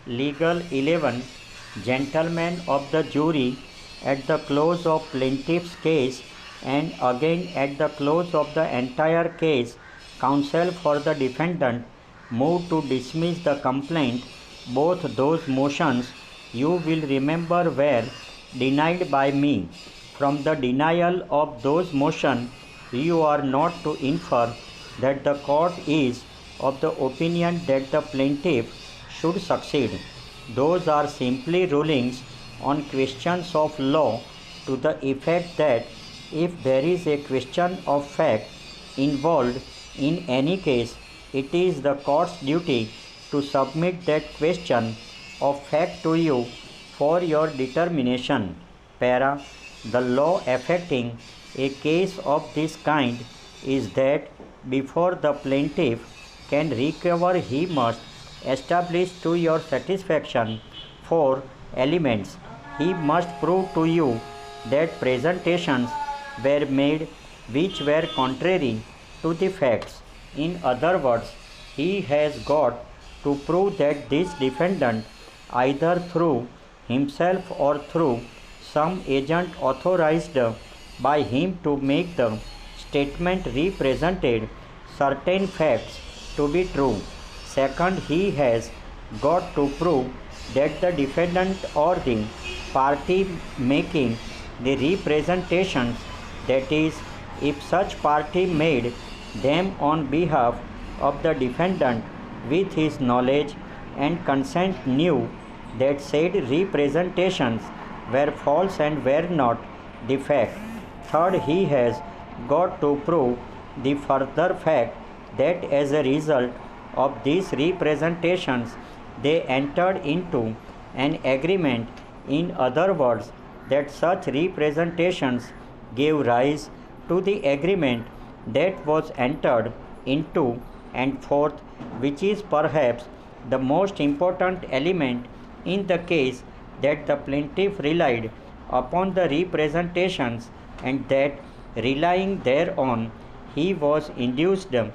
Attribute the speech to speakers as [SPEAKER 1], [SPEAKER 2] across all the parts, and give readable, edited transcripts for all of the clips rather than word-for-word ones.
[SPEAKER 1] Legal 11. Gentlemen of the jury, at the close of plaintiff's case and again at the close of the entire case, counsel for the defendant move to dismiss the complaint. Both those motions, you will remember, were denied by me. From the denial of those motions, you are not to infer that the court is of the opinion that the plaintiff should succeed. Those are simply rulings on questions of law to the effect that if there is a question of fact involved in any case, it is the court's duty to submit that question of fact to you for your determination. Para. The law affecting a case of this kind is that before the plaintiff can recover, he must establish to your satisfaction 4 elements. He must prove to you that presentations were made which were contrary to the facts. In other words, he has got to prove that this defendant, either through himself or through some agent authorized by him to make the statement, represented certain facts to be true. Second, he has got to prove that the defendant or the party making the representations, that is, if such party made them on behalf of the defendant with his knowledge and consent, knew that said representations were false and were not the fact. Third, he has got to prove the further fact that as a result of these representations they entered into an agreement. In other words, that such representations gave rise to the agreement that was entered into. And fourth, which is perhaps the most important element in the case, that the plaintiff relied upon the representations and that relying thereon he was induced to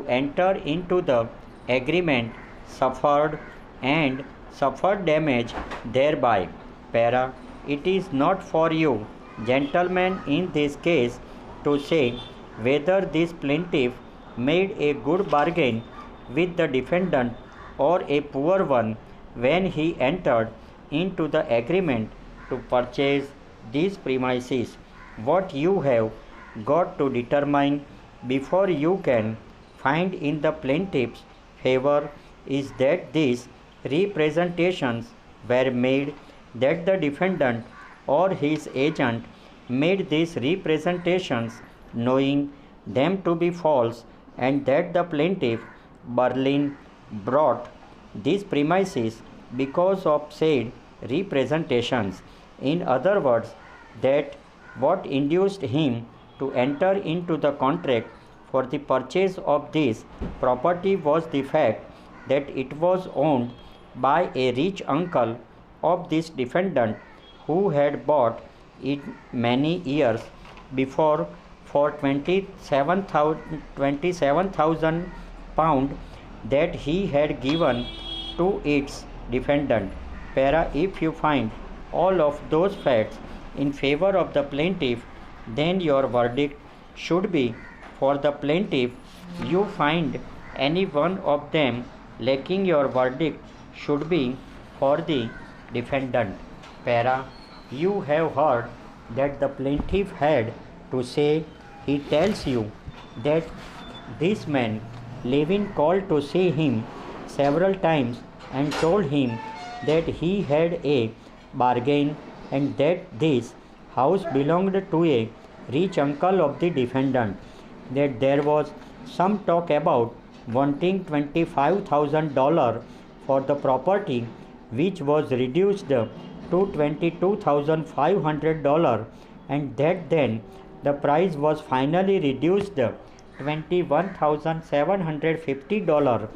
[SPEAKER 1] enter into the agreement, suffered damage thereby. Para. It is not for you, gentlemen, in this case to say whether this plaintiff made a good bargain with the defendant or a poor one when he entered into the agreement to purchase these premises. What you have got to determine before you can find in the plaintiff's favor is that these representations were made, that the defendant or his agent made these representations knowing them to be false, and that the plaintiff, Berlin, bought these premises because of said representations. In other words, that what induced him to enter into the contract for the purchase of this property was the fact that it was owned by a rich uncle of this defendant, who had bought it many years before for 27,000 pounds that he had given to its defendant. Para. If you find all of those facts in favor of the plaintiff, then your verdict should be for the plaintiff. You find any one of them lacking, your verdict should be for the defendant. Para. You have heard that the plaintiff had to say. He tells you that this man Levin called to see him several times and told him that he had a bargain and that this house belonged to a rich uncle of the defendant, that there was some talk about wanting $25,000 for the property, which was reduced to $22,500, and that then the price was finally reduced to $21,750.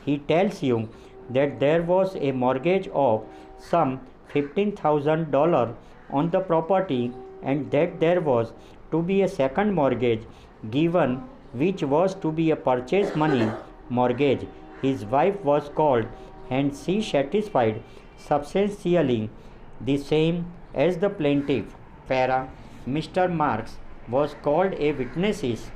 [SPEAKER 1] He tells you that there was a mortgage of some $15,000 on the property, and that there was to be a second mortgage given, which was to be a purchase money mortgage. His wife was called and she satisfied substantially the same as the plaintiff. Para. Mr. Marks was called a witness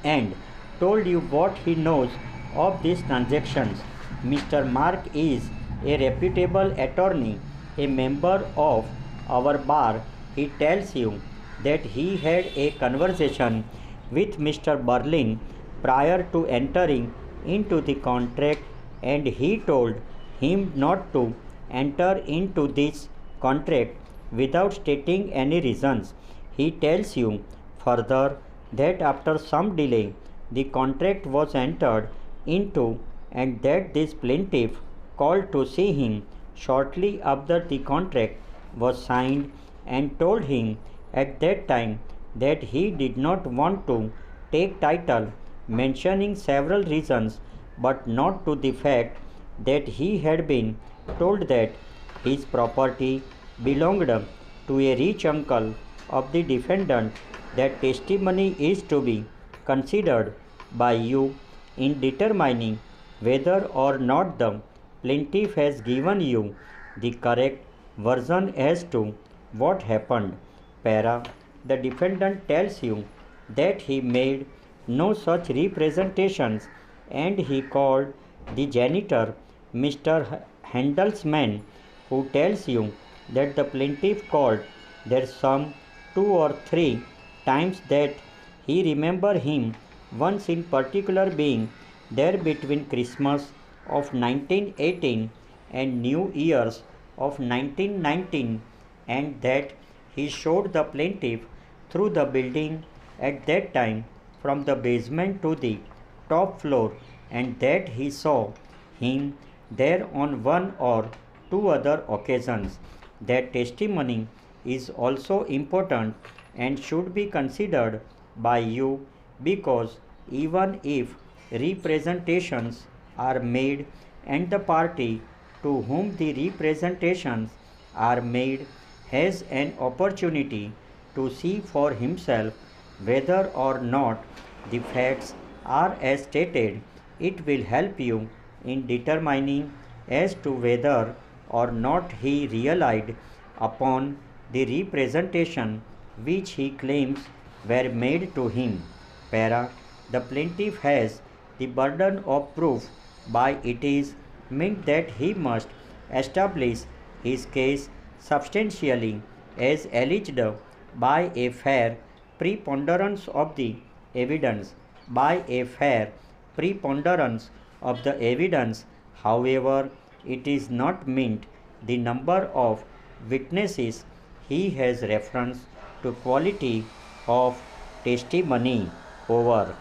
[SPEAKER 1] and told you what he knows of these transactions. Mr. Mark is a reputable attorney, a member of our bar. He tells you that he had a conversation with Mr. Berlin prior to entering into the contract, and he told him not to enter into this contract without stating any reasons. He tells you further that after some delay the contract was entered into, and that this plaintiff called to see him shortly after the contract was signed and told him at that time that he did not want to take title, mentioning several reasons, but not to the fact that he had been told that his property belonged to a rich uncle of the defendant. That testimony is to be considered by you in determining whether or not the plaintiff has given you the correct version as to what happened. Para. The defendant tells you that he made no such representations, and he called the janitor, Mr. Handelsman, who tells you that the plaintiff called there some 2 or 3 times, that he remember him once in particular being there between Christmas of 1918 and New Year's of 1919, and that he showed the plaintiff through the building at that time from the basement to the top floor, and that he saw him there on 1 or 2 other occasions. That testimony is also important and should be considered by you, because even if representations are made and the party to whom the representations are made has an opportunity to see for himself whether or not the facts are as stated, it will help you in determining as to whether or not he relied upon the representation which he claims were made to him. Para. The plaintiff has the burden of proof. By it is meant that he must establish his case substantially as alleged by a fair preponderance of the evidence. By a fair preponderance of the evidence, however, it is not meant the number of witnesses. He has reference to quality of testimony. Over.